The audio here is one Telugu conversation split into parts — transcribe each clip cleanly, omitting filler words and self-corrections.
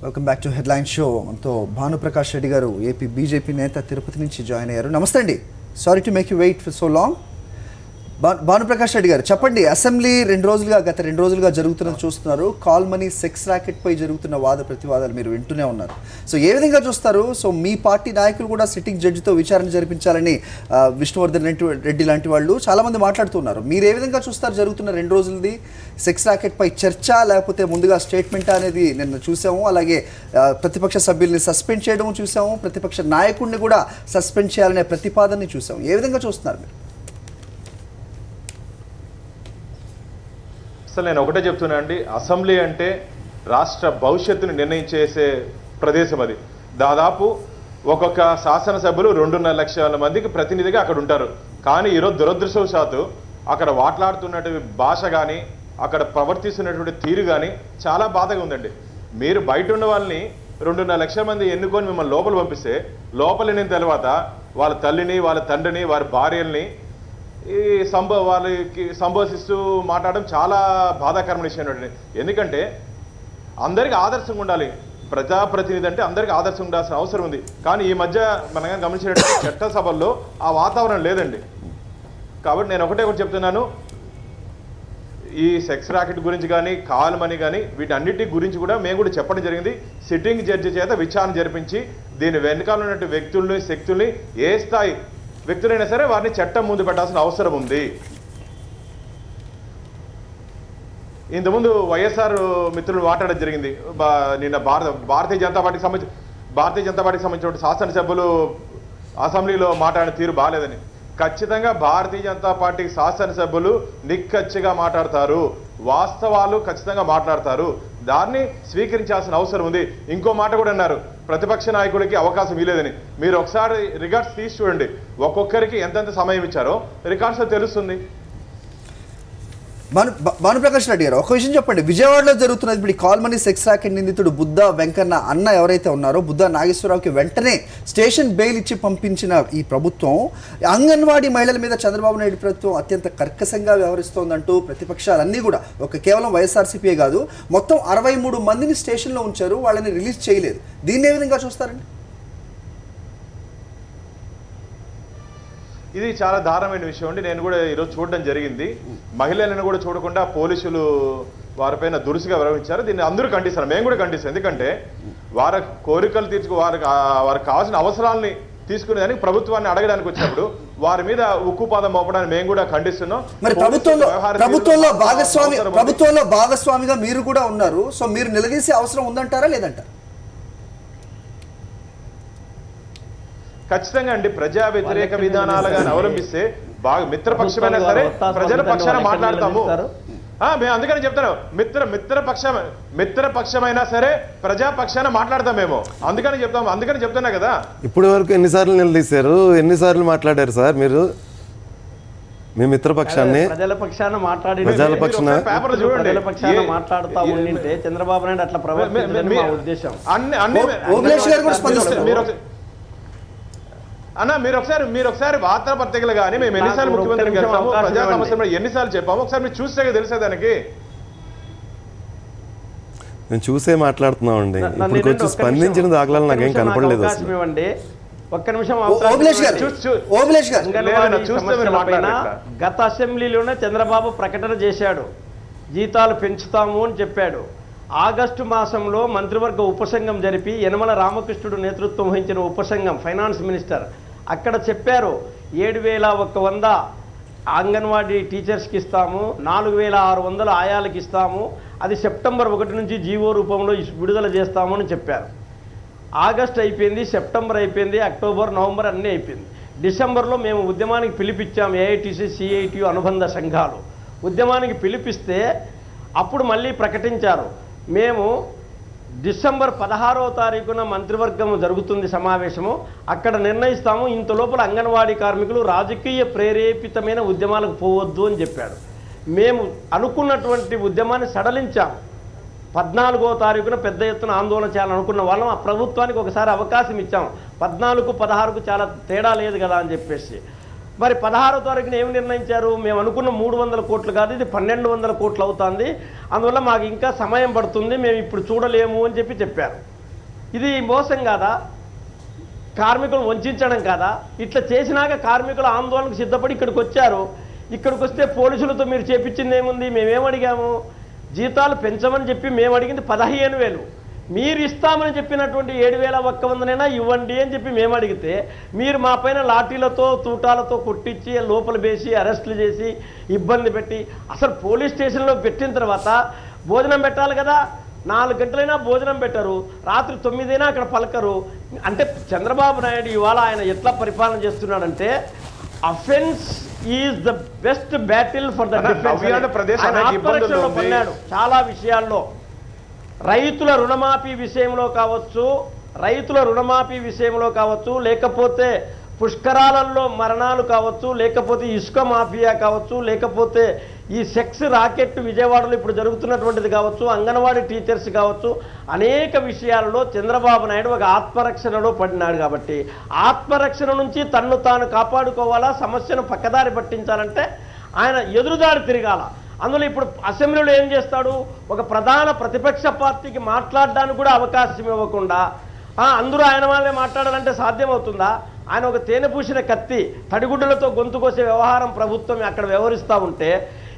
Welcome back to headline show. మనతో భానుప్రకాష్ రెడ్డి గారు, ఏపీ బీజేపీ నేత, తిరుపతి నుంచి జాయిన్ అయ్యారు. నమస్తే అండి. Sorry to make you wait for so long. Bhanuprakash Reddy గారు చెప్పండి, అసెంబ్లీ గత రెండు రోజులుగా జరుగుతున్నది చూస్తున్నారు. కాల్ మనీ సెక్స్ ర్యాకెట్ పై జరుగుతున్న వాద ప్రతివాదాలు మీరు వింటూనే ఉన్నారు. సో ఏ విధంగా చూస్తారు? సో మీ పార్టీ నాయకులు కూడా సిట్టింగ్ జడ్జితో విచారణ జరిపించాలని విష్ణువర్ధన్ రెడ్డి లాంటి వాళ్ళు చాలామంది మాట్లాడుతున్నారు. మీరు ఏ విధంగా చూస్తారు జరుగుతున్న 2 రోజులది సెక్స్ ర్యాకెట్ పై చర్చ, లేకపోతే ముందుగా స్టేట్మెంట్ అనేది నిన్న చూసాము, అలాగే ప్రతిపక్ష సభ్యుల్ని సస్పెండ్ చేయడం చూసాము, ప్రతిపక్ష నాయకుడిని కూడా సస్పెండ్ చేయాలనే ప్రతిపాదనని చూసాము. ఏ విధంగా చూస్తున్నారు మీరు? అసలు నేను ఒకటే చెప్తున్నా అండి, అసెంబ్లీ అంటే రాష్ట్ర భవిష్యత్తును నిర్ణయించేసే ప్రదేశం. అది దాదాపు ఒక్కొక్క శాసనసభ్యులు 2.5 లక్షల మందికి ప్రతినిధిగా అక్కడ ఉంటారు. కానీ ఈరోజు దురదృష్టవశాత్తు అక్కడ మాట్లాడుతున్నటువంటి భాష కానీ, అక్కడ ప్రవర్తిస్తున్నటువంటి తీరు కానీ చాలా బాధగా ఉందండి. మీరు బయట ఉన్న వాళ్ళని 2.5 లక్షల మంది ఎన్నుకొని మిమ్మల్ని లోపల పంపిస్తే, లోపలిన తర్వాత వాళ్ళ తల్లిని, వాళ్ళ తండ్రిని, వారి భార్యల్ని వాళ్ళకి సంబోధిస్తూ మాట్లాడడం చాలా బాధాకరమైన విషయం. ఎందుకంటే అందరికీ ఆదర్శంగా ఉండాలి. ప్రజాప్రతినిధి అంటే అందరికీ ఆదర్శంగా ఉండాల్సిన అవసరం ఉంది. కానీ ఈ మధ్య మనం గమనించినట్టు చట్టసభల్లో ఆ వాతావరణం లేదండి. కాబట్టి నేను ఒకటే చెప్తున్నాను, ఈ సెక్స్ ర్యాకెట్ గురించి కానీ, కాల్ మనీ కానీ, వీటన్నిటి గురించి కూడా మేము కూడా చెప్పడం జరిగింది. సిట్టింగ్ జడ్జి చేత విచారణ జరిపించి దీని వెనకాల ఉన్నటువంటి వ్యక్తుల్ని, శక్తుల్ని, ఏ స్థాయి వ్యక్తులైనా సరే వారిని చట్టం ముందు పెట్టాల్సిన అవసరం ఉంది. ఇంతకుముందు వైఎస్ఆర్ మిత్రులు మాట్లాడడం జరిగింది. నిన్న భారతీయ జనతా పార్టీకి సంబంధించిన శాసనసభ్యులు అసెంబ్లీలో మాట్లాడిన తీరు బాగాలేదని. ఖచ్చితంగా భారతీయ జనతా పార్టీకి శాసనసభ్యులు నిక్కచ్చిగా మాట్లాడతారు, వాస్తవాలు ఖచ్చితంగా మాట్లాడతారు. దాన్ని స్వీకరించాల్సిన అవసరం ఉంది. ఇంకో మాట కూడా అన్నారు, ప్రతిపక్ష నాయకుడికి అవకాశం ఇవ్వలేదని. మీరు ఒకసారి రికార్డ్స్ తీసి చూడండి, ఒక్కొక్కరికి ఎంతెంత సమయం ఇచ్చారో రికార్డ్స్ తెలుస్తుంది. భానుప్రకాష్ రెడ్డి గారు, ఒక విషయం చెప్పండి. విజయవాడలో జరుగుతున్నది ఇప్పుడు కాల్ మనీ సెక్స్ ర్యాకెట్ నిందితుడు బుద్ధా వెంకన్న అన్న ఎవరైతే ఉన్నారో, బుద్ధా నాగేశ్వరరావుకి వెంటనే స్టేషన్ బెయిల్ ఇచ్చి పంపించిన ఈ ప్రభుత్వం, అంగన్వాడీ మహిళల మీద చంద్రబాబు నాయుడు ప్రభుత్వం అత్యంత కర్కశంగా వ్యవహరిస్తోందంటూ ప్రతిపక్షాలన్నీ కూడా, కేవలం వైఎస్ఆర్సీపీయే కాదు, మొత్తం 63 మందిని స్టేషన్లో ఉంచారు, వాళ్ళని రిలీజ్ చేయలేదు. దీన్ని ఏ విధంగా చూస్తారండి? ఇది చాలా దారుణమైన విషయం అండి. నేను కూడా ఈరోజు చూడడం జరిగింది. మహిళలను కూడా చూడకుండా పోలీసులు వారిపైన దురుసుగా వ్యవహరించారు. దీన్ని అందరూ ఖండిస్తారు, మేము కూడా ఖండిస్తాం. ఎందుకంటే వారి కోరికలు వారికి కావాల్సిన అవసరాలని తీసుకునేదానికి ప్రభుత్వాన్ని అడగడానికి వచ్చినప్పుడు వారి మీద ఉక్కుపాదం మోపడానికి మేము కూడా ఖండిస్తున్నాం. మరి ప్రభుత్వంలో భాగస్వామిగా మీరు కూడా ఉన్నారు. సో మీరు నిలదీసే అవసరం ఉందంటారా లేదంటారా? ఖచ్చితంగా అండి. ప్రజా వ్యతిరేక విధానాలుగా అవలంబిస్తే మిత్రపక్షమైనా సరే ప్రజల పక్షాన మాట్లాడతాము. మేము అందుకని చెప్తాను, మిత్రపక్షమైనా సరే ప్రజాపక్షాన మాట్లాడతాం మేము. అందుకని చెప్తున్నా కదా. ఇప్పటి వరకు ఎన్నిసార్లు నిలదీశారు, ఎన్నిసార్లు మాట్లాడారు సార్ మీరు? మీ మిత్రపక్షాన్ని ప్రజల పక్షాన మాట్లాడుతా ఉండింటే చంద్రబాబు నాయుడు అట్లా ప్రవర్తించదని మా ఉద్దేశం. అన్న మీరు ఒకసారి వార్తాపత్రికలు కానీ మేము ఎన్నిసార్లు ముఖ్యమంత్రిని కలిసాము, ప్రజా సమస్యలు ఎన్నిసార్లు చెప్పాము, ఒకసారి మీరు చూస్తే తెలిసేదానికి. నేను చూసే మాట్లాడుతున్నామండి. ఇప్పుడు కొంచెం స్పందించిన దాఖలాలు నాకేం కనపడలేదు. ఒక్క నిమిషం. గత అసెంబ్లీలోనే చంద్రబాబు ప్రకటన చేశాడు, జీతాలు పెంచుతాము అని చెప్పాడు. ఆగస్టు మాసంలో మంత్రివర్గ ఉపసంఘం జరిపి యనమల రామకృష్ణుడు నేతృత్వం వహించిన ఉపసంఘం, ఫైనాన్స్ మినిస్టర్, అక్కడ చెప్పారు 7,100 అంగన్వాడీ టీచర్స్కి ఇస్తాము, 4,600 ఆయాలకి ఇస్తాము, అది సెప్టెంబర్ 1 నుంచి జీవో రూపంలో విడుదల చేస్తామని చెప్పారు. ఆగస్ట్ అయిపోయింది, సెప్టెంబర్ అయిపోయింది, అక్టోబర్, నవంబర్ అన్నీ అయిపోయింది. డిసెంబర్లో మేము ఉద్యమానికి పిలిపించాం. ఏఐటీసీ, సిఐటియు అనుబంధ సంఘాలు ఉద్యమానికి పిలిపిస్తే అప్పుడు మళ్ళీ ప్రకటించారు, మేము డిసెంబర్ 16వ తారీఖున మంత్రివర్గం జరుగుతుంది సమావేశము, అక్కడ నిర్ణయిస్తాము, ఇంత లోపల అంగన్వాడీ కార్మికులు రాజకీయ ప్రేరేపితమైన ఉద్యమాలకు పోవద్దు అని చెప్పాడు. మేము అనుకున్నటువంటి ఉద్యమాన్ని సడలించాము. 14వ తారీఖున పెద్ద ఎత్తున ఆందోళన చేయాలనుకున్న వాళ్ళం, ఆ ప్రభుత్వానికి ఒకసారి అవకాశం ఇచ్చాం. 14కు 16కు చాలా తేడా లేదు కదా అని చెప్పేసి మరి 16వ తారీఖున ఏమి నిర్ణయించారు? మేము అనుకున్న 300 కోట్లు కాదు, ఇది 1200 కోట్లు అవుతుంది, అందువల్ల మాకు ఇంకా సమయం పడుతుంది, మేము ఇప్పుడు చూడలేము అని చెప్పారు. ఇది మోసం కాదా? కార్మికులు వంచడం కాదా? ఇట్లా చేసినాక కార్మికులు ఆందోళనకు సిద్ధపడి ఇక్కడికి వచ్చారు. ఇక్కడికి వస్తే పోలీసులతో మీరు చేపించింది ఏముంది? మేమేమడిగాము? జీతాలు పెంచమని చెప్పి మేము అడిగింది 15,000. మీరు ఇస్తామని చెప్పినటువంటి 7,100 ఇవ్వండి అని చెప్పి మేము అడిగితే మీరు మా పైన లాఠీలతో తూటాలతో కొట్టించి లోపల వేసి అరెస్టులు చేసి ఇబ్బంది పెట్టి, అసలు పోలీస్ స్టేషన్లో పెట్టిన తర్వాత భోజనం పెట్టాలి కదా, 4 గంటలైనా భోజనం పెట్టరు, రాత్రి 9 అయినా అక్కడ పలకరు. అంటే చంద్రబాబు నాయుడు ఇవాళ ఆయన ఎట్లా పరిపాలన చేస్తున్నాడంటే, offence is the best battle for the defence. ఆత్మరక్షణలో కొన్నాడు చాలా విషయాల్లో. రైతుల రుణమాఫీ విషయంలో కావచ్చు, లేకపోతే పుష్కరాలలో మరణాలు కావచ్చు, లేకపోతే ఇసుక మాఫియా కావచ్చు, లేకపోతే ఈ సెక్స్ రాకెట్ విజయవాడలో ఇప్పుడు జరుగుతున్నటువంటిది కావచ్చు, అంగన్వాడీ టీచర్స్ కావచ్చు, అనేక విషయాలలో చంద్రబాబు నాయుడు ఒక ఆత్మరక్షణలో పడినాడు. కాబట్టి ఆత్మరక్షణ నుంచి తన్ను తాను కాపాడుకోవాలా, సమస్యను పక్కదారి పట్టించాలంటే ఆయన ఎదురుదారి తిరగాల. అందులో ఇప్పుడు అసెంబ్లీలో ఏం చేస్తాడు? ఒక ప్రధాన ప్రతిపక్ష పార్టీకి మాట్లాడడానికి కూడా అవకాశం ఇవ్వకుండా అందరూ ఆయన వాళ్ళే మాట్లాడాలంటే సాధ్యమవుతుందా? ఆయన ఒక తేనె పూసిన కత్తి, తడిగుడ్డలతో గొంతు కోసే వ్యవహారం ప్రభుత్వం అక్కడ వ్యవహరిస్తూ ఉంటే,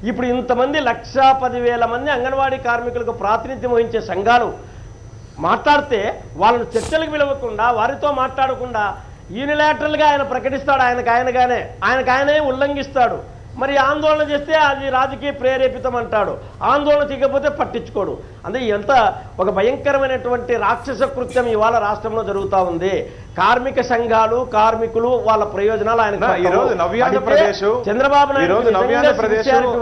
ఇప్పుడు ఇంతమంది 1,10,000 మంది అంగన్వాడీ కార్మికులకు ప్రాతినిధ్యం వహించే సంఘాలు మాట్లాడితే వాళ్ళను చర్చలకు పిలవకుండా, వారితో మాట్లాడకుండా యూనిలాటరల్గా ఆయన ప్రకటిస్తాడు. ఆయనకాయనే ఉల్లంఘిస్తాడు. మరి ఆందోళన చేస్తే అది రాజకీయ ప్రేరేపితం అంటాడు, ఆందోళన చేయకపోతే పట్టించుకోడు. అందుకే ఎంత ఒక భయంకరమైనటువంటి రాక్షస కృత్యం ఇవాళ రాష్ట్రంలో జరుగుతూ ఉంది. కార్మిక సంఘాలు, కార్మికులు వాళ్ళ ప్రయోజనాలు ఆయన చంద్రబాబు నాయుడు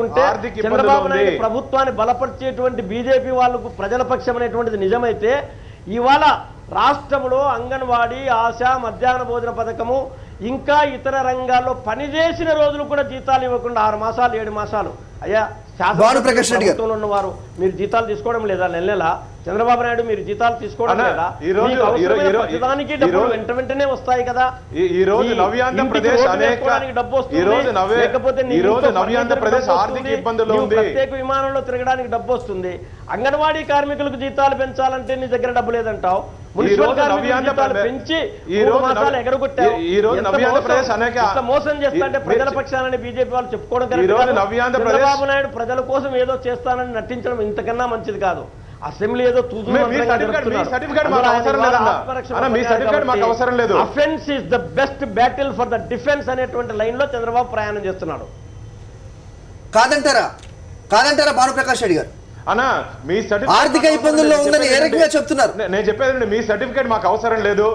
ఉంటే, చంద్రబాబు నాయుడు ప్రభుత్వాన్ని బలపరిచేటువంటి బీజేపీ వాళ్ళకు ప్రజల పక్షం అనేటువంటిది నిజమైతే, ఇవాళ రాష్ట్రంలో అంగన్వాడీ, ఆశ, మధ్యాహ్న భోజన పథకము, ఇంకా ఇతర రంగాల్లో పనిచేసిన రోజులు కూడా జీతాలు ఇవ్వకుండా 6 మాసాలు 7 మాసాలు అయ్యా శాసనసభలో ఉన్నవారు మీరు జీతాలు తీసుకోవడం లేదా? నెల చంద్రబాబు నాయుడు మీరు జీతాలు తీసుకోవడం లేదా? ప్రతిదానికి డబ్బులు వెంటనే వస్తాయి కదా. ఈ రోజు నవ్యాంధ్రప్రదేశ్ ప్రత్యేక విమానంలో తిరగడానికి డబ్బు వస్తుంది. అంగన్వాడీ కార్మికులకు జీతాలు పెంచాలంటే నీ దగ్గర డబ్బు లేదంటావు. మున్సిపల్ కార్మికులు పెంచి ఎగరగొట్టారు. మోసం చేస్తా అంటే ప్రజల పక్షాలని బీజేపీ వాళ్ళు చెప్పుకోవడం చంద్రబాబు నాయుడు ప్రజల కోసం ఏదో చేస్తానని నటించడం ఇంతకన్నా మంచిది కాదు. అసెంబ్లీ ఏదో offence is the best battle for the defence అనేటువంటి లైన్ లో చంద్రబాబు ప్రయాణం చేస్తున్నాడు. కాదంటారా భానుప్రకాష్ రెడ్డి గారు? అన్నా మీ ఆర్థిక ఇబ్బందుల్లో ఉందని ఏ రకంగా చెప్తున్నారు? నేను చెప్పేది మీ సర్టిఫికేట్ మాకు అవసరం లేదు.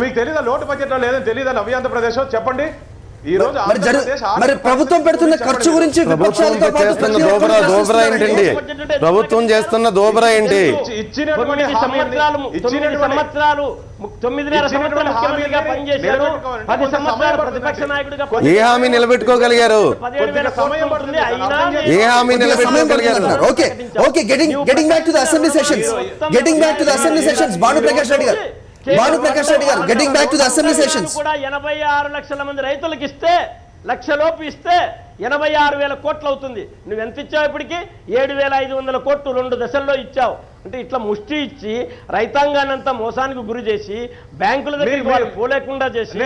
మీకు తెలీదా లోటు బడ్జెట్ లో లేదని తెలీదా నవ్యాంధ్రప్రదేశ్? చెప్పండి. ఈ రోజు మరి ప్రభుత్వం పెడుతున్న ఖర్చు గురించి ప్రభుత్వం చేస్తున్న దోబరా ఏంటి? ఏ హామీ నిలబెట్టుకోగలిగారు? ఏ హామీ నిలబెట్టుకోగలిగారు? Okay, getting back to the assembly sessions Bhanuprakash Reddy గారు, getting back to the assembly sessions కూడా 86 లక్షల మంది రైతులకు ఇస్తే, లక్షలోపు ఇస్తే 86,000 కోట్లు అవుతుంది. నువ్వు ఎంత ఇచ్చావు? ఇప్పటికి 7,500 కోట్లు 2 దశల్లో ఇచ్చావు. అంటే ఇట్లా ముష్టి ఇచ్చి రైతాంగాన్ని అంతా మోసానికి గురి చేసి, బ్యాంకుల దగ్గరికి వాళ్ళు పోలేకుండా చేసి,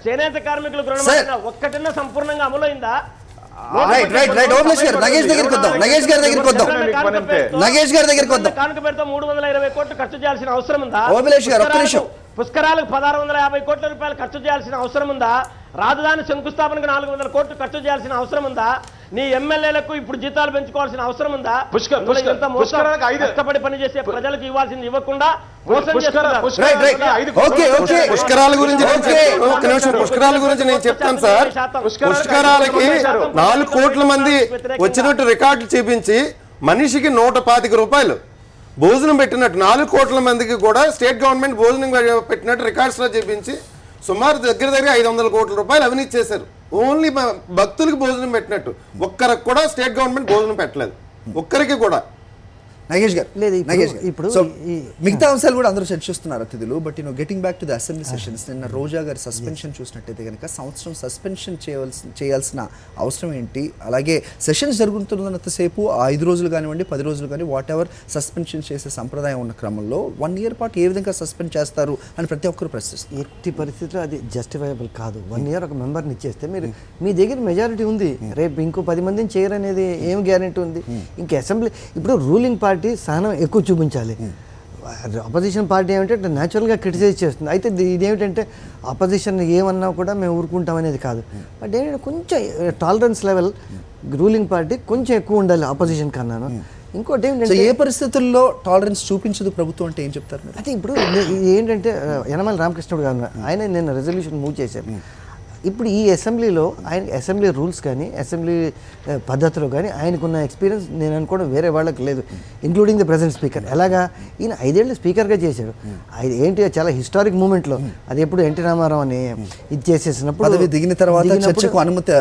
చేనేత కార్మికులకు ఒక్కటిన్న సంపూర్ణంగా అమలైందా? కానుక పేరుతో 320 కోట్లు ఖర్చు చేయాల్సిన అవసరం ఉందా? పుష్కరాలకు 1,650 కోట్ల రూపాయలు ఖర్చు చేయాల్సిన అవసరం ఉందా? రాజధాని శంకుస్థాపనకు 400 కోట్లు ఖర్చు చేయాల్సిన అవసరం ఉందా? నీ ఎమ్మెల్యేలకు ఇప్పుడు జీతాలు పెంచుకోవాల్సిన అవసరం ఉందా? కష్టపడి పనిచేసే ప్రజలకు ఇవ్వాల్సింది ఇవ్వకుండా పుష్కరాల గురించి నేను చెప్తాను సార్. పుష్కరాలకి 4 కోట్ల మంది వచ్చినట్టు రికార్డులు చూపించి మనిషికి 125 రూపాయలు భోజనం పెట్టినట్టు 4 కోట్ల మందికి కూడా స్టేట్ గవర్నమెంట్ భోజనం పెట్టినట్టు రికార్డ్స్ లో చూపించి సుమారు దగ్గర 500 కోట్ల రూపాయలు అవినీతి చేశారు. ఓన్లీ భక్తులకు భోజనం పెట్టినట్టు ఒక్కరికి కూడా స్టేట్ గవర్నమెంట్ భోజనం పెట్టలేదు, ఒక్కరికి కూడా. నాగేష్ గారు లేదు, ఇప్పుడు- నాగేష్ గారు. ఇప్పుడు సో ఈ- మిగతా అంశాలు కూడా అందరూ చర్చిస్తున్నారు అతిథులు. But getting back to the assembly sessions, నిన్న రోజా గారి సస్పెన్షన్ చూసినట్టయితే కనుక సంవత్సరం సస్పెన్షన్ చేయాల్సిన అవసరం ఏంటి, అలాగే సెషన్స్ జరుగుతున్నంతసేపు 5 రోజులు కానివ్వండి 10 రోజులు కానీ వాట్ ఎవర్ సస్పెన్షన్ చేసే సంప్రదాయం ఉన్న క్రమంలో 1 year పాటు ఏ విధంగా సస్పెండ్ చేస్తారు అని ప్రతి ఒక్కరు ప్రశ్నిస్తారు. ఎట్టి పరిస్థితుల్లో అది జస్టిఫైబుల్ కాదు. 1 year ఒక మెంబర్ని ఇచ్చేస్తే మీరు మీ దగ్గర మెజారిటీ ఉంది, రేపు ఇంకో 10 మందిని చేయరనేది ఏం గ్యారెంటీ ఉంది? ఇంకా అసెంబ్లీ ఇప్పుడు రూలింగ్ పార్టీ సహనం ఎక్కువ చూపించాలి. అపోజిషన్ పార్టీ ఏమిటంటే న్యాచురల్గా క్రిటిసైజ్ చేస్తుంది. అయితే ఇదేమిటంటే అపోజిషన్ ఏమన్నా కూడా మేము ఊరుకుంటాం అనేది కాదు. బట్ ఏంటంటే కొంచెం టాలరెన్స్ లెవెల్ రూలింగ్ పార్టీ కొంచెం ఎక్కువ ఉండాలి అపోజిషన్ కన్నాను. ఇంకోటి సో ఏంటంటే ఏ పరిస్థితుల్లో టాలరెన్స్ చూపించదు ప్రభుత్వం అంటే ఏం చెప్తారు మీరు? అయితే ఇప్పుడు ఏంటంటే యనమల రామకృష్ణుడు గారు ఆయన నిన్న రెజల్యూషన్ మూవ్ చేశారు. ఇప్పుడు ఈ అసెంబ్లీలో ఆయన అసెంబ్లీ రూల్స్ కానీ అసెంబ్లీ పద్ధతిలో కానీ ఆయనకున్న ఎక్స్పీరియన్స్ నేను అనుకోవడం వేరే వాళ్ళకి లేదు, ఇంక్లూడింగ్ ది ప్రెసెంట్ స్పీకర్. ఎలాగా ఈయన 5 ఏళ్ళు స్పీకర్గా చేశాడు. ఏంటి చాలా హిస్టారిక్ మూమెంట్లో అది ఎప్పుడు ఎన్టీ రామారావు అని ఇది చేసేసినప్పుడు పదవి దిగిన తర్వాత చర్చకు అనుమతి,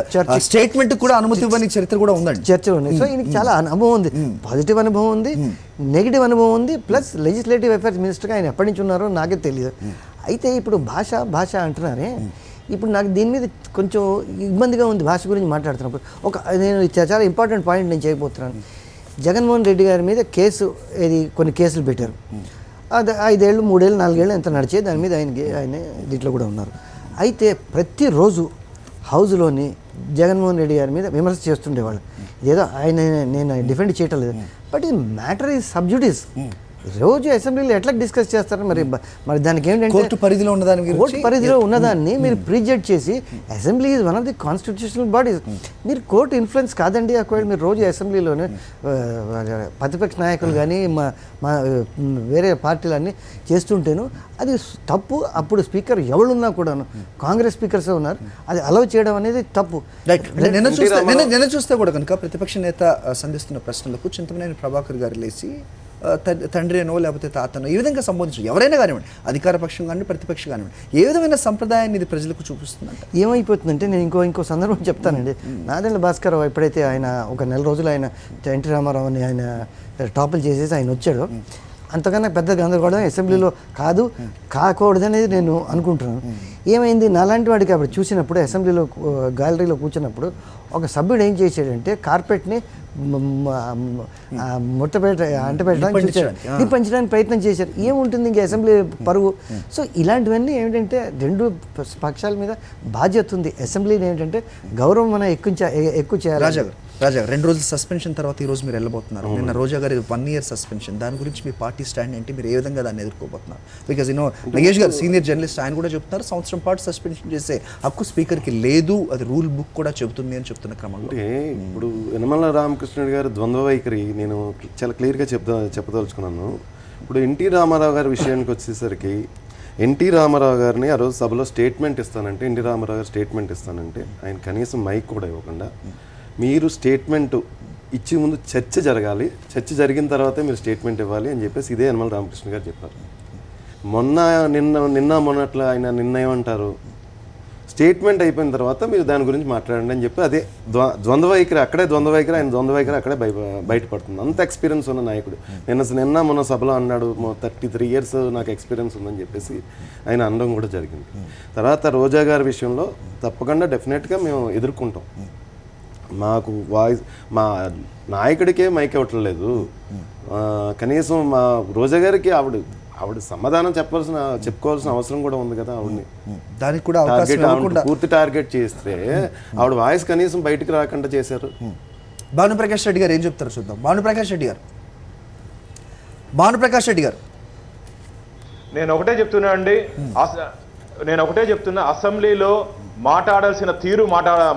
స్టేట్మెంట్ కూడా అనుమతి ఇవ్వని చరిత్ర కూడా ఉందండి. చర్చలు ఉన్నాయి. సో ఈయనకి చాలా అనుభవం ఉంది, పాజిటివ్ అనుభవం ఉంది, నెగిటివ్ అనుభవం ఉంది. ప్లస్ లెజిస్లేటివ్ అఫైర్స్ మినిస్టర్గా ఆయన ఎప్పటి నుంచి ఉన్నారో నాకే తెలియదు. అయితే ఇప్పుడు భాష అంటున్నారే, ఇప్పుడు నాకు దీని మీద కొంచెం ఇబ్బందిగా ఉంది భాష గురించి మాట్లాడుతున్నప్పుడు. నేను చాలా ఇంపార్టెంట్ పాయింట్ నేను చేయబోతున్నాను. జగన్మోహన్ రెడ్డి గారి మీద కొన్ని కేసులు పెట్టారు. అది 5 ఏళ్ళు 3 ఏళ్ళు 4 ఏళ్ళు ఎంత నడిచే దాని మీద ఆయన దీంట్లో కూడా ఉన్నారు. అయితే ప్రతిరోజు హౌస్లోని జగన్మోహన్ రెడ్డి గారి మీద విమర్శ చేస్తుండేవాళ్ళు. ఏదో నేను డిఫెండ్ చేయటం లేదు, బట్ ఈ మ్యాటర్ ఈజ్ సబ్జుడిస్. రోజు అసెంబ్లీలో ఎట్లా డిస్కస్ చేస్తారు? మరి దానికి ఏంటంటే కోర్టు పరిధిలో ఉన్నదాన్ని కోర్టు పరిధిలో ఉన్నదాన్ని మీరు ప్రిజెక్ట్ చేసి assembly is one of the constitutional bodies. మీరు కోర్టు ఇన్ఫ్లుయెన్స్ కాదండి. ఒకవేళ మీరు రోజు అసెంబ్లీలోనే ప్రతిపక్ష నాయకులు కానీ మా వేరే పార్టీలన్నీ చేస్తుంటేను అది తప్పు. అప్పుడు స్పీకర్ ఎవరున్నా కూడాను కాంగ్రెస్ స్పీకర్స్ ఉన్నారు, అది అలౌ చేయడం అనేది తప్పు. నిన్న చూస్తే కూడా కనుక ప్రతిపక్ష నేత సంధిస్తున్న ప్రశ్నలకు చింతమనేని ప్రభాకర్ గారు లేచి తండ్రి అనో లేకపోతే తాతనో ఈ విధంగా సంబోధించు, ఎవరైనా కానివ్వండి, అధికార పక్షం కానీ ప్రతిపక్షం కానివ్వండి, ఏ విధమైన సంప్రదాయాన్ని ఇది ప్రజలకు చూపిస్తుందంట. ఏమైపోతుందంటే నేను ఇంకో సందర్భం చెప్తానండి. నాదెండ్ల భాస్కర్ రావు ఎప్పుడైతే ఆయన ఒక 1 రోజులు ఆయన ఎన్టీ రామారావుని ఆయన టాపులు చేసేసి ఆయన వచ్చాడు, అంతకన్నా పెద్ద గందరగోళం అసెంబ్లీలో కాకూడదనేది నేను అనుకుంటున్నాను. ఏమైంది, నాలాంటి వాడికి అప్పుడు చూసినప్పుడు అసెంబ్లీలో గ్యాలరీలో కూర్చున్నప్పుడు ఒక సభ్యుడు ఏం చేశాడంటే కార్పెట్ని నిప్పంచడానికి ప్రయత్నం చేశారు. ఏముంటుంది ఇంక అసెంబ్లీ పరువు. సో ఇలాంటివన్నీ ఏమిటంటే 2 పక్షాల మీద బాధ్యత ఉంది. అసెంబ్లీని ఏంటంటే గౌరవం మనం ఎక్కువ చేయాలి. రాజా గారు 2 రోజుల సస్పెన్షన్ తర్వాత ఈ రోజు మీరు వెళ్ళబోతున్నారు. నిన్న రోజా గారి 1 year సస్పెన్షన్, దాని గురించి మీ పార్టీ స్టాండ్ ఏంటి, మీరు ఏ విధంగా దాన్ని ఎదుర్కోబోతున్నారు? బికాజ్ నగేష్ గారు సీనియర్ జర్నలిస్ట్, ఆయన కూడా చెప్తున్నారు సంవత్సరం పాటు సస్పెన్షన్ చేసే హక్కు స్పీకర్కి లేదు, అది రూల్ బుక్ కూడా చెబుతుంది అని చెప్తున్న క్రమంలో ఇప్పుడు యనమల రామకృష్ణుడి గారి ద్వంద్వ వైఖరి నేను చాలా క్లియర్గా చెప్పదలుచుకున్నాను. ఇప్పుడు ఎన్టీ రామారావు గారి విషయానికి వచ్చేసరికి ఎన్టీ రామారావు గారిని ఆ రోజు సభలో స్టేట్మెంట్ ఇస్తానంటే, ఎన్టీ రామారావు గారు స్టేట్మెంట్ ఇస్తానంటే ఆయన కనీసం మైక్ కూడా ఇవ్వకుండా మీరు స్టేట్మెంట్ ఇచ్చే ముందు చర్చ జరగాలి, చర్చ జరిగిన తర్వాతే మీరు స్టేట్మెంట్ ఇవ్వాలి అని చెప్పేసి ఇదే యనమల రామకృష్ణ గారు చెప్పారు. నిన్న మొన్నట్లా ఆయన ఏమంటారు, స్టేట్మెంట్ అయిపోయిన తర్వాత మీరు దాని గురించి మాట్లాడండి అని చెప్పి అదే ద్వంద్వ వైఖరి ఆయన ద్వంద్వ వైఖరి అక్కడే బయటపడుతుంది. అంత ఎక్స్పీరియన్స్ ఉన్న నాయకుడు. నిన్న మొన్న సభలో అన్నాడు 33 years నాకు ఎక్స్పీరియన్స్ ఉందని చెప్పేసి ఆయన అనడం కూడా జరిగింది. తర్వాత రోజా గారి విషయంలో తప్పకుండా డెఫినెట్గా మేము ఎదుర్కొంటాం. మాకు మా నాయకుడికే మైక్ ఇవ్వట్లేదు, కనీసం మా రోజా గారికి ఆవిడ సమాధానం చెప్పుకోవాల్సిన అవసరం కూడా ఉంది కదా. ఆవిడని దానికి కూడా పూర్తి టార్గెట్ చేస్తే ఆవిడ వాయిస్ కనీసం బయటకు రాకుండా చేశారు. భానుప్రకాష్ రెడ్డి గారు ఏం చెప్తారు చూద్దాం. భానుప్రకాష్ రెడ్డి గారు నేను ఒకటే చెప్తున్నా, అసెంబ్లీలో మాట్లాడాల్సిన తీరు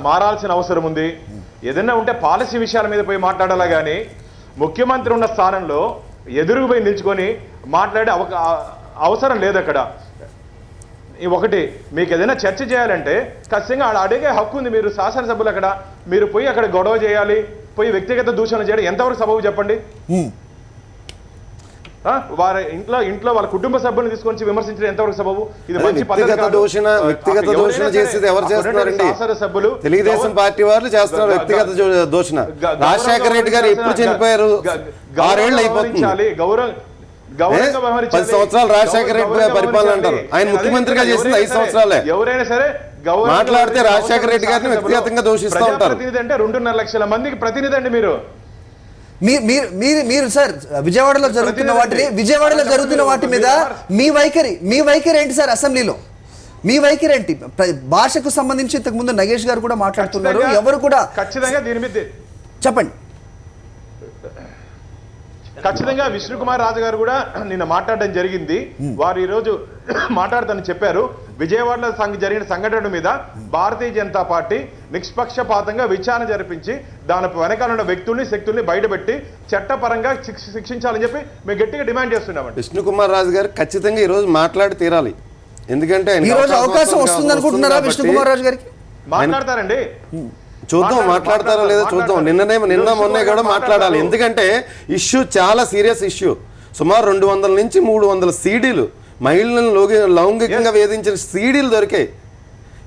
మారాల్సిన అవసరం ఉంది. ఏదైనా ఉంటే పాలసీ విషయాల మీద పోయి మాట్లాడాలా కానీ ముఖ్యమంత్రి ఉన్న స్థానంలో ఎదురుకు పోయి నిల్చుకొని మాట్లాడే అవసరం లేదు అక్కడ. ఒకటి, మీకు ఏదైనా చర్చ చేయాలంటే ఖచ్చితంగా అడిగే హక్కు ఉంది. మీరు శాసనసభ్యులు అక్కడ మీరు పోయి అక్కడ గొడవ చేయాలి, పోయి వ్యక్తిగత దూషణ చేయడం ఎంతవరకు సబబు చెప్పండి? వారి ఇంట్లో వాళ్ళ కుటుంబ సభ్యులను తీసుకొని విమర్శించడం ఎంతవరకు సబబు? ఇది మంచి పద్ధతి వ్యక్తిగత కాదు. దూషణ చేసేది ఎవరు చేస్తున్నారండి? శాసనసభ్యులు తెలుగుదేశం పార్టీ వాళ్ళు చేస్తున్నారు వ్యక్తిగత దూషణ. రాజశేఖర రెడ్డి గారు ఎప్పుడు చనిపోయారు? 6 ఏళ్ళు అయిపోతుంది. 10 సంవత్సరాలు రాజశేఖర రెడ్డి పరిపాలన అంటారు. ఆయన ముఖ్యమంత్రిగా చేసింది 5 సంవత్సరాలే. ఎవరైనా సరే మాట్లాడితే రాజశేఖర రెడ్డి గారిని వ్యక్తిగతంగా దూషిస్తూ ఉంటారు. ప్రతినిధి అంటే 2.5 లక్షల మందికి ప్రతినిధి అండి మీరు. మీరు సార్ విజయవాడలో జరుగుతున్న వాటి మీద మీ వైఖరి ఏంటి సార్? అసెంబ్లీలో మీ వైఖరి ఏంటి? భాషకు సంబంధించి ఇంతకు ముందు నగేష్ గారు కూడా మాట్లాడుతున్నారు. ఎవరు కూడా ఖచ్చితంగా దీని మీద చెప్పండి. ఖచ్చితంగా విష్ణుకుమార్ రాజు గారు కూడా నిన్న మాట్లాడడం జరిగింది. వారు ఈ రోజు మాట్లాడుతానని చెప్పారు. విజయవాడలో జరిగిన సంఘటన మీద భారతీయ జనతా పార్టీ నిష్పక్షపాతంగా విచారణ జరిపించి దాని వెనకాల ఉన్న వ్యక్తుల్ని శక్తుల్ని బయటపెట్టి చట్టపరంగా శిక్షించాలని చెప్పి మేము గట్టిగా డిమాండ్ చేస్తున్నామండి. విష్ణుకుమార్ రాజు గారు ఖచ్చితంగా ఈ రోజు మాట్లాడి తీరాలి. ఎందుకంటే ఈ రోజు అవకాశం వస్తుంది అనుకుంటున్నారా విష్ణుకుమార్ రాజు గారికి? మాట్లాడతారండి, చూద్దాం మాట్లాడతారో లేదో చూద్దాం. నిన్న మొన్న కూడా మాట్లాడాలి. ఎందుకంటే ఇష్యూ చాలా సీరియస్ ఇష్యూ. సుమారు 200 నుంచి 300 సీడీలు మహిళలను లౌంగికంగా వేధించిన సీడీలు దొరికాయి.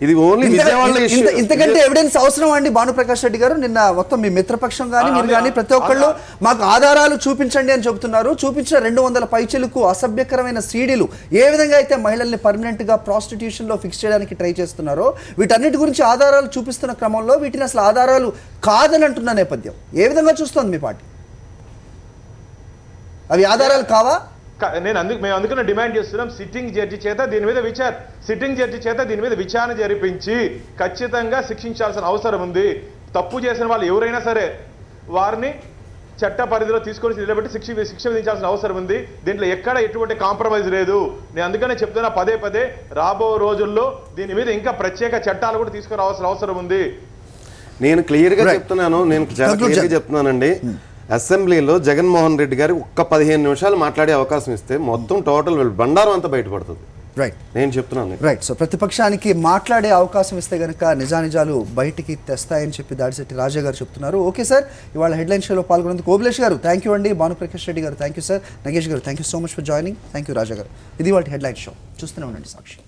ఇది ఓన్లీ విజయవాడలో ఇష్యూ. ఇంతకంటే ఎవిడెన్స్ అవసరం అండి? భానుప్రకాష్ రెడ్డి గారు నిన్న మొత్తం మీ మిత్రపక్షం కానీ మీరు కానీ ప్రతి ఒక్కళ్ళు మాకు ఆధారాలు చూపించండి అని చెబుతున్నారు. చూపించిన 200 పైచిలకు అసభ్యకరమైన సీడీలు ఏ విధంగా అయితే మహిళల్ని పర్మనెంట్ గా ప్రాస్టిట్యూషన్ లో ఫిక్స్ చేయడానికి ట్రై చేస్తున్నారో వీటన్నిటి గురించి ఆధారాలు చూపిస్తున్న క్రమంలో వీటిని అసలు ఆధారాలు కాదని అంటున్న నేపథ్యం ఏ విధంగా చూస్తోంది మీ పార్టీ? అవి ఆధారాలు కావా? మేము అందుకనే డిమాండ్ చేస్తున్నాం. సిట్టింగ్ జడ్జి చేత దీని మీద విచారణ జరిపించి ఖచ్చితంగా శిక్షించాల్సిన అవసరం ఉంది. తప్పు చేసిన వాళ్ళు ఎవరైనా సరే వారిని చట్ట పరిధిలో తీసుకొని నిలబెట్టి శిక్ష విధించాల్సిన అవసరం ఉంది. దీంట్లో ఎక్కడ ఎటువంటి కాంప్రమైజ్ లేదు. నేను అందుకనే చెప్తున్నా పదే రాబో రోజుల్లో దీని మీద ఇంకా ప్రత్యేక చట్టాలు కూడా తీసుకురావాల్సిన అవసరం ఉంది. నేను క్లియర్గా చెప్తున్నానండి. అసెంబ్లీలో జగన్మోహన్ రెడ్డి గారి ఒక్క 15 నిమిషాలు మాట్లాడే అవకాశం ఇస్తే మొత్తం టోటల్ బండారం అంతా బయటపడుతుంది. రైట్, నేను చెప్తున్నాను. రైట్. సో ప్రతిపక్షానికి మాట్లాడే అవకాశం ఇస్తే కనుక నిజానిజాలు బయటికి తెస్తాయని చెప్పి దాడిశెట్టి రాజా గారు చెప్తున్నారు. ఓకే సార్, ఇవాళ హెడ్లైన్ షోలో పాల్గొన్నందుకు ఓబులేష్ గారు థ్యాంక్ యూ అండి, భానుప్రకాష్ రెడ్డి గారు థ్యాంక్ యూ సార్, నగేష్ గారు thank you so much for joining. Thank you Raja గారు. ఇది వాళ్ళ హెడ్లైన్ షో. చూస్తూనే ఉండండి సాక్షి.